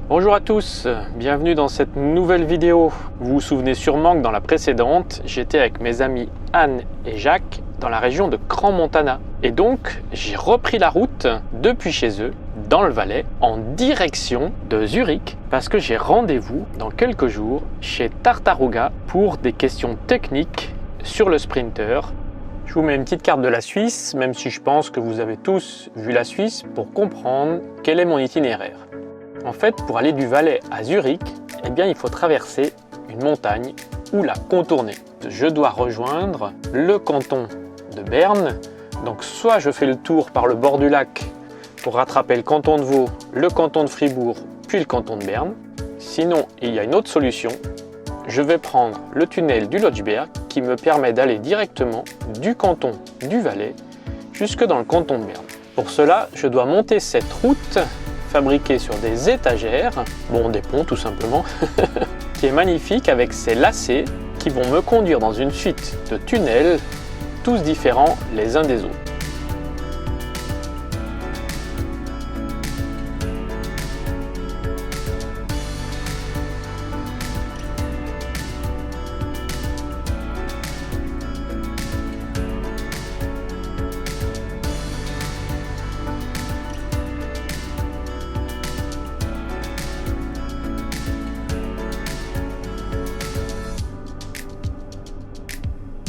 Bonjour à tous, bienvenue dans cette nouvelle vidéo. Vous vous souvenez sûrement que dans la précédente, j'étais avec mes amis Anne et Jacques dans la région de Crans-Montana. Et donc, j'ai repris la route depuis chez eux, dans le Valais, en direction de Zurich, parce que j'ai rendez-vous dans quelques jours chez Tartaruga pour des questions techniques sur le Sprinter. Je vous mets une petite carte de la Suisse, même si je pense que vous avez tous vu la Suisse, pour comprendre quel est mon itinéraire. En fait, pour aller du Valais à Zurich, eh bien, il faut traverser une montagne ou la contourner. Je dois rejoindre le canton de Berne. Donc, soit je fais le tour par le bord du lac pour rattraper le canton de Vaud, le canton de Fribourg, puis le canton de Berne. Sinon, il y a une autre solution. Je vais prendre le tunnel du Lotsberg qui me permet d'aller directement du canton du Valais jusque dans le canton de Berne. Pour cela, je dois monter cette route fabriquée sur des étagères, des ponts tout simplement, qui est magnifique avec ses lacets qui vont me conduire dans une suite de tunnels, tous différents les uns des autres.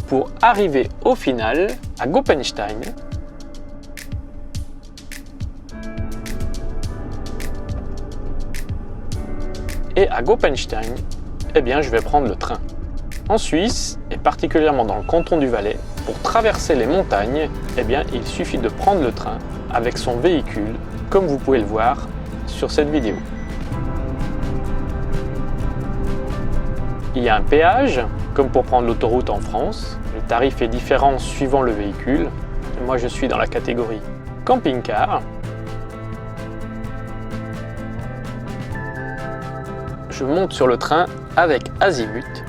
Pour arriver au final à Goppenstein, et à Goppenstein, eh bien, je vais prendre le train. En Suisse, et particulièrement dans le canton du Valais, pour traverser les montagnes, eh bien, il suffit de prendre le train avec son véhicule, comme vous pouvez le voir sur cette vidéo. Il y a un péage, comme pour prendre l'autoroute en France. Le tarif est différent suivant le véhicule. Moi, je suis dans la catégorie camping-car. Je monte sur le train avec azimut.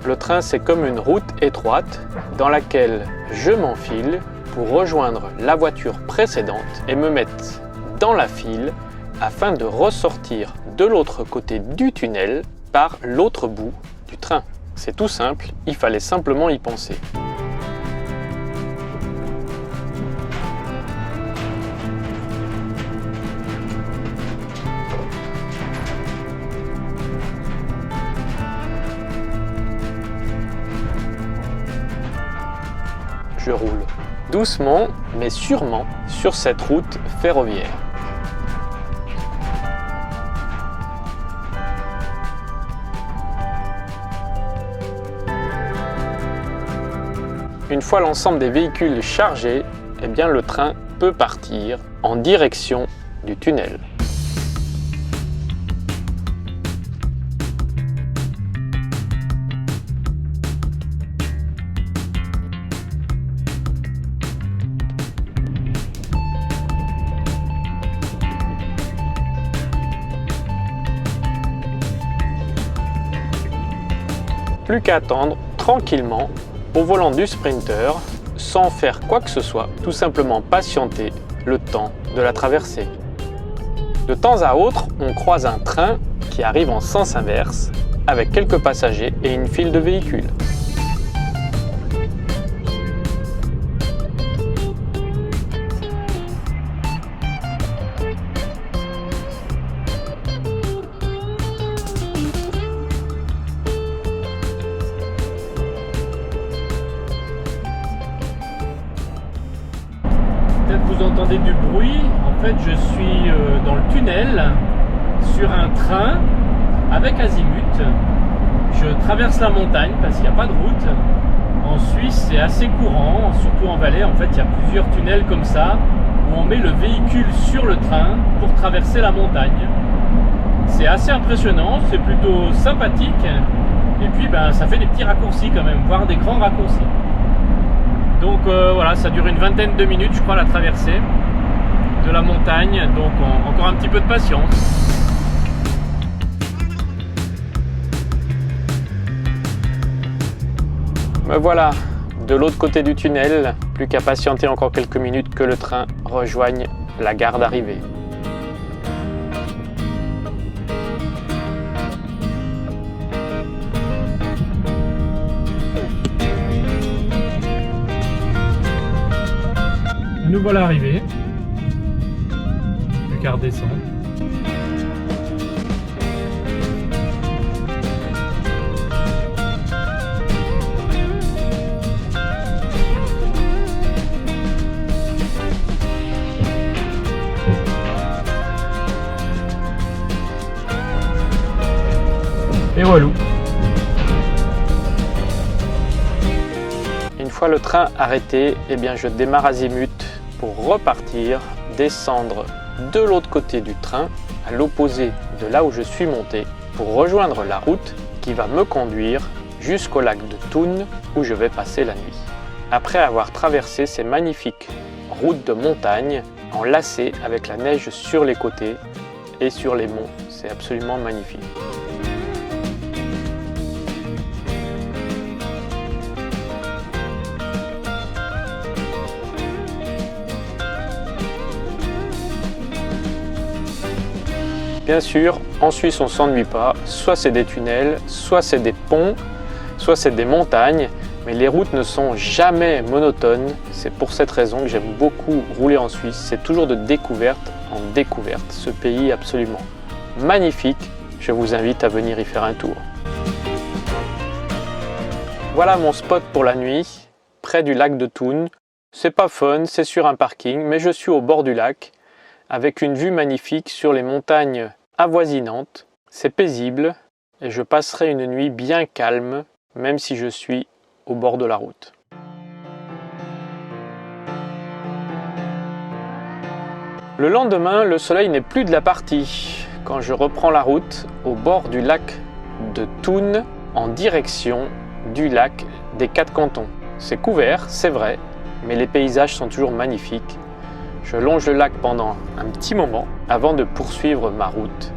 Le train, c'est comme une route étroite dans laquelle je m'enfile pour rejoindre la voiture précédente et me mettre dans la file afin de ressortir de l'autre côté du tunnel par l'autre bout du train. C'est tout simple, il fallait simplement y penser. Je roule doucement mais sûrement sur cette route ferroviaire. Une fois l'ensemble des véhicules chargés, eh bien, le train peut partir en direction du tunnel. Plus qu'à attendre tranquillement au volant du Sprinter, sans faire quoi que ce soit, tout simplement patienter le temps de la traversée. De temps à autre, on croise un train qui arrive en sens inverse, avec quelques passagers et une file de véhicules. Vous entendez du bruit. En fait, je suis dans le tunnel sur un train avec azimut. Je traverse la montagne parce qu'il n'y a pas de route. En Suisse, c'est assez courant, surtout en Valais. En fait, il y a plusieurs tunnels comme ça où on met le véhicule sur le train pour traverser la montagne. C'est assez impressionnant, c'est plutôt sympathique. Et puis, ça fait des petits raccourcis quand même, voire des grands raccourcis. Donc voilà, ça dure une vingtaine de minutes, je crois, la traversée de la montagne. Donc encore un petit peu de patience. Me voilà de l'autre côté du tunnel, plus qu'à patienter encore quelques minutes que le train rejoigne la gare d'arrivée. nous voilà arrivés. Plus qu'à redescendre. Et voilà. Une fois le train arrêté, eh bien je démarre azimut pour repartir, descendre de l'autre côté du train, à l'opposé de là où je suis monté, pour rejoindre la route qui va me conduire jusqu'au lac de Thun où je vais passer la nuit. Après avoir traversé ces magnifiques routes de montagne enlacées avec la neige sur les côtés et sur les monts, c'est absolument magnifique. Bien sûr, en Suisse on ne s'ennuie pas, soit c'est des tunnels, soit c'est des ponts, soit c'est des montagnes, mais les routes ne sont jamais monotones. C'est pour cette raison que j'aime beaucoup rouler en Suisse, c'est toujours de découverte en découverte. Ce pays est absolument magnifique, je vous invite à venir y faire un tour. Voilà mon spot pour la nuit, près du lac de Thun. C'est pas fun, c'est sur un parking, mais je suis au bord du lac, avec une vue magnifique sur les montagnes avoisinantes. C'est paisible et je passerai une nuit bien calme, même si je suis au bord de la route. Le lendemain, le soleil n'est plus de la partie quand je reprends la route au bord du lac de Thun en direction du lac des Quatre Cantons. C'est couvert, c'est vrai, mais les paysages sont toujours magnifiques. Je longe le lac pendant un petit moment avant de poursuivre ma route.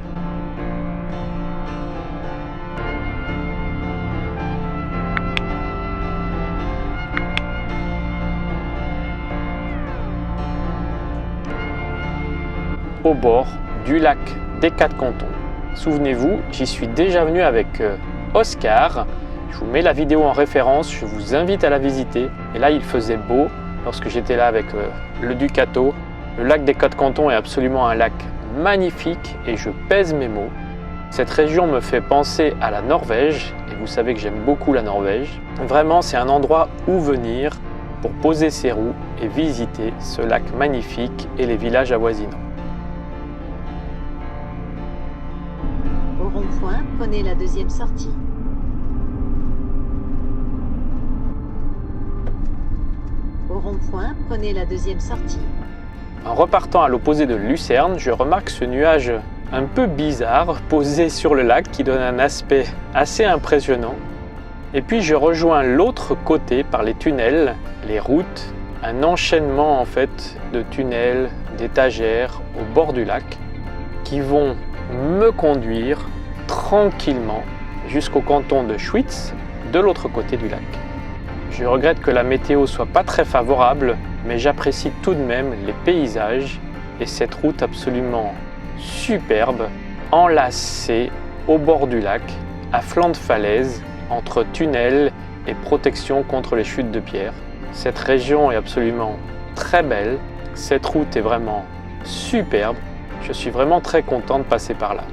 Au bord du lac des Quatre Cantons. Souvenez-vous, j'y suis déjà venu avec Oscar. Je vous mets la vidéo en référence, je vous invite à la visiter. Et là, il faisait beau. Lorsque j'étais là avec le Ducato, le lac des Quatre Cantons est absolument un lac magnifique et je pèse mes mots. Cette région me fait penser à la Norvège et vous savez que j'aime beaucoup la Norvège. Vraiment, c'est un endroit où venir pour poser ses roues et visiter ce lac magnifique et les villages avoisinants. Au rond-point, prenez la deuxième sortie. Au rond-point, prenez la deuxième sortie. En repartant à l'opposé de Lucerne, je remarque ce nuage un peu bizarre posé sur le lac qui donne un aspect assez impressionnant. Et puis je rejoins l'autre côté par les tunnels, les routes, un enchaînement en fait de tunnels, d'étagères au bord du lac qui vont me conduire tranquillement jusqu'au canton de Schwytz de l'autre côté du lac. Je regrette que la météo soit pas très favorable, mais j'apprécie tout de même les paysages et cette route absolument superbe, enlacée au bord du lac, à flanc de falaise, entre tunnels et protection contre les chutes de pierre. Cette région est absolument très belle, cette route est vraiment superbe, je suis vraiment très content de passer par là.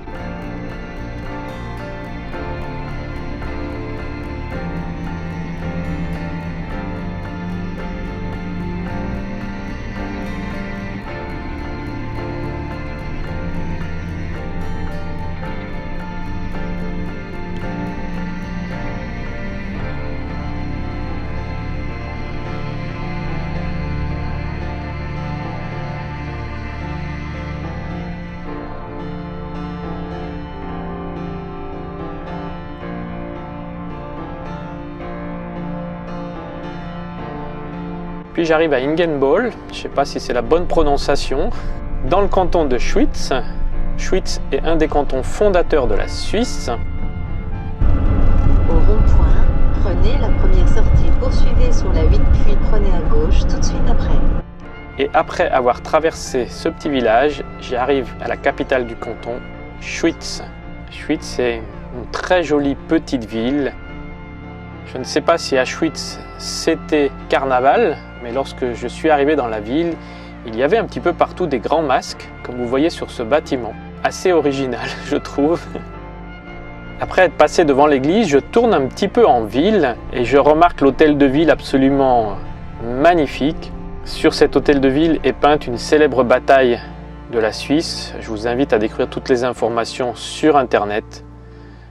Puis j'arrive à Ingenboll, je ne sais pas si c'est la bonne prononciation, dans le canton de Schwytz. Schwytz est un des cantons fondateurs de la Suisse. Au rond-point, prenez la première sortie, poursuivez sur la 8 puis prenez à gauche tout de suite après. Et après avoir traversé ce petit village, j'arrive à la capitale du canton, Schwytz. Schwytz, c'est une très jolie petite ville. Je ne sais pas si à Schwytz c'était carnaval, mais lorsque je suis arrivé dans la ville, il y avait un petit peu partout des grands masques, comme vous voyez sur ce bâtiment. Assez original, je trouve. Après être passé devant l'église, je tourne un petit peu en ville et je remarque l'hôtel de ville absolument magnifique. Sur cet hôtel de ville est peinte une célèbre bataille de la Suisse. Je vous invite à découvrir toutes les informations sur internet.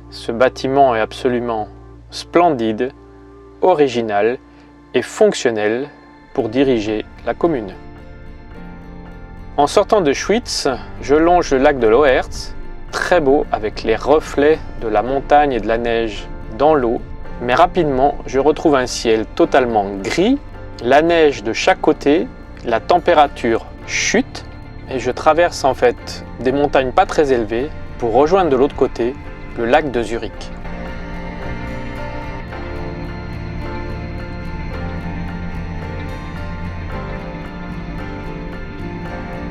Ce bâtiment est absolument splendide, original et fonctionnel pour diriger la commune. En sortant de Schwytz, je longe le lac de Lohertz, très beau avec les reflets de la montagne et de la neige dans l'eau, mais rapidement je retrouve un ciel totalement gris, la neige de chaque côté, la température chute et je traverse en fait des montagnes pas très élevées pour rejoindre de l'autre côté le lac de Zurich.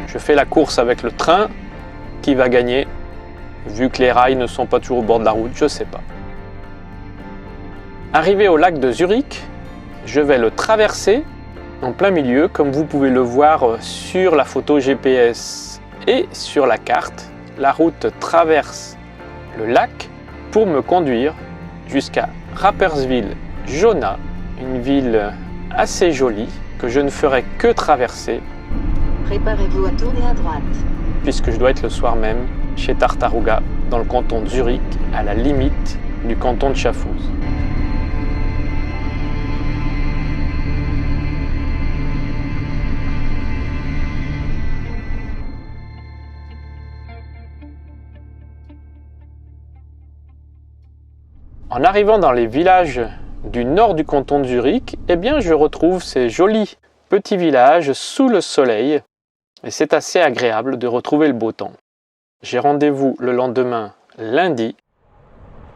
Je fais la course avec le train, qui va gagner? Vu que les rails ne sont pas toujours au bord de la route, je ne sais pas. Arrivé au lac de Zurich, je vais le traverser en plein milieu, comme vous pouvez le voir sur la photo GPS et sur la carte. La route traverse le lac pour me conduire jusqu'à Rapperswil-Jona, une ville assez jolie que je ne ferai que traverser. Préparez-vous à tourner à droite. Puisque je dois être le soir même chez Tartaruga, dans le canton de Zurich, à la limite du canton de Schaffhouse. En arrivant dans les villages du nord du canton de Zurich, eh bien, je retrouve ces jolis petits villages sous le soleil et c'est assez agréable de retrouver le beau temps. J'ai rendez-vous le lendemain, lundi,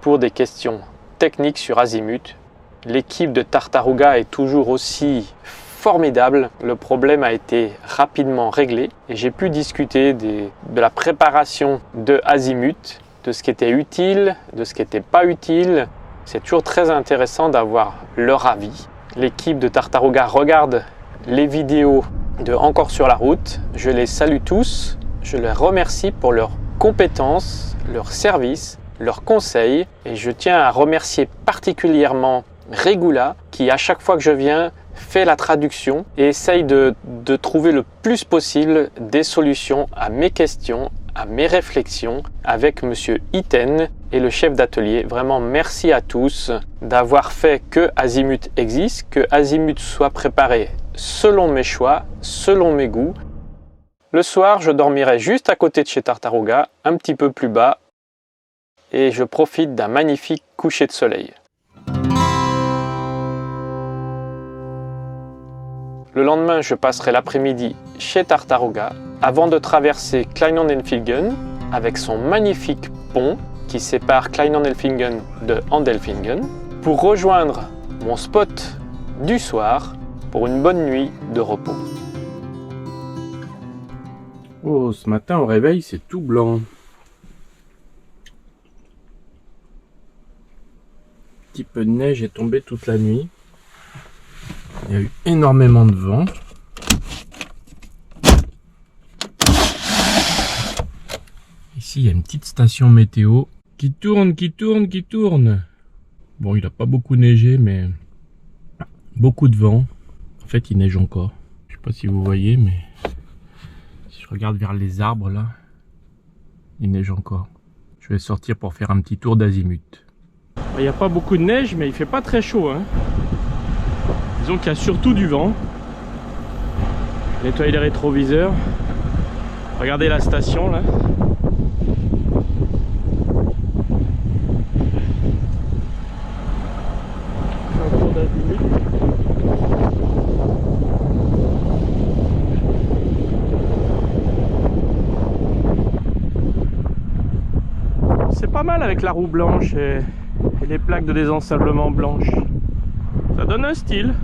pour des questions techniques sur Azimut. L'équipe de Tartaruga est toujours aussi formidable. Le problème a été rapidement réglé et j'ai pu discuter de la préparation de Azimut, de ce qui était utile, de ce qui n'était pas utile. C'est toujours très intéressant d'avoir leur avis. L'équipe de Tartaruga regarde les vidéos de Encore sur la route. Je les salue tous. Je les remercie pour leurs compétences, leurs services, leurs conseils. Et je tiens à remercier particulièrement Regula qui, à chaque fois que je viens, fait la traduction et essaye de trouver le plus possible des solutions à mes questions, à mes réflexions avec Monsieur Iten et le chef d'atelier. Vraiment merci à tous d'avoir fait que Azimut existe, que Azimut soit préparé selon mes choix, selon mes goûts. Le soir, je dormirai juste à côté de chez Tartaruga, un petit peu plus bas, et je profite d'un magnifique coucher de soleil. Le lendemain, je passerai l'après-midi chez Tartaruga avant de traverser Kleinandelfingen avec son magnifique pont qui sépare Kleinandelfingen de Andelfingen pour rejoindre mon spot du soir pour une bonne nuit de repos. Oh, ce matin au réveil, c'est tout blanc. Un petit peu de neige est tombée toute la nuit. Il y a eu énormément de vent. Ici, il y a une petite station météo qui tourne. Bon, il n'a pas beaucoup neigé, mais beaucoup de vent. En fait, il neige encore. Je sais pas si vous voyez, mais si je regarde vers les arbres là, il neige encore. Je vais sortir pour faire un petit tour d'Azimut. Il n'y a pas beaucoup de neige, mais il fait pas très chaud, hein. Disons qu'il y a surtout du vent. Nettoyer les rétroviseurs. Regardez la station là. Un tour d'Azimut. C'est pas mal avec la roue blanche et les plaques de désensablement blanches. Ça donne un style.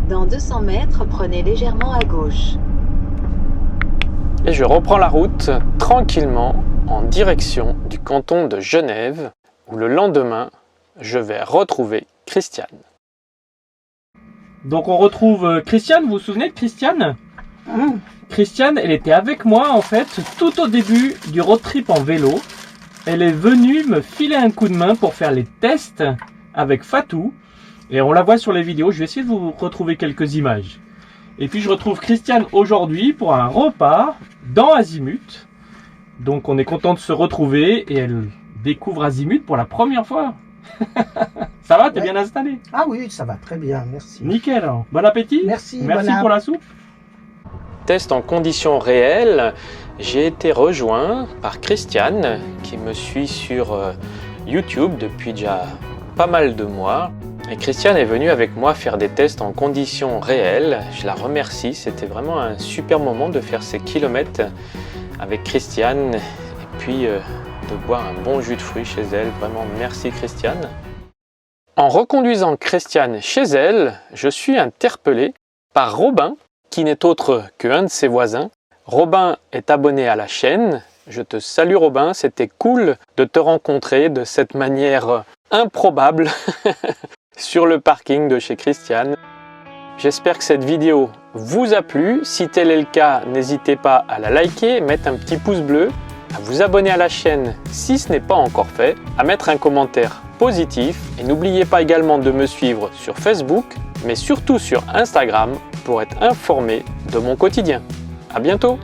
Dans 200 mètres, prenez légèrement à gauche. Et je reprends la route tranquillement en direction du canton de Genève, où le lendemain, je vais retrouver Christiane. Donc on retrouve Christiane, vous vous souvenez de Christiane? Christiane, elle était avec moi en fait tout au début du road trip en vélo. Elle est venue me filer un coup de main pour faire les tests avec Fatou. Et on la voit sur les vidéos, je vais essayer de vous retrouver quelques images. Et puis je retrouve Christiane aujourd'hui pour un repas dans Azimut. Donc on est content de se retrouver et elle découvre Azimut pour la première fois. Ça va, t'es bien installé? Ah oui, ça va très bien, merci. Nickel, alors. Bon appétit. Merci, Merci bon pour la soupe. Test en conditions réelles, j'ai été rejoint par Christiane qui me suit sur YouTube depuis déjà pas mal de mois. Et Christiane est venue avec moi faire des tests en conditions réelles. Je la remercie, c'était vraiment un super moment de faire ces kilomètres avec Christiane et puis de boire un bon jus de fruits chez elle. Vraiment merci Christiane. En reconduisant Christiane chez elle, je suis interpellé par Robin, qui n'est autre qu'un de ses voisins. Robin est abonné à la chaîne. Je te salue Robin, c'était cool de te rencontrer de cette manière improbable sur le parking de chez Christiane. J'espère que cette vidéo vous a plu. Si tel est le cas, n'hésitez pas à la liker, mettre un petit pouce bleu, à vous abonner à la chaîne si ce n'est pas encore fait, à mettre un commentaire positif et n'oubliez pas également de me suivre sur Facebook, mais surtout sur Instagram pour être informé de mon quotidien. À bientôt!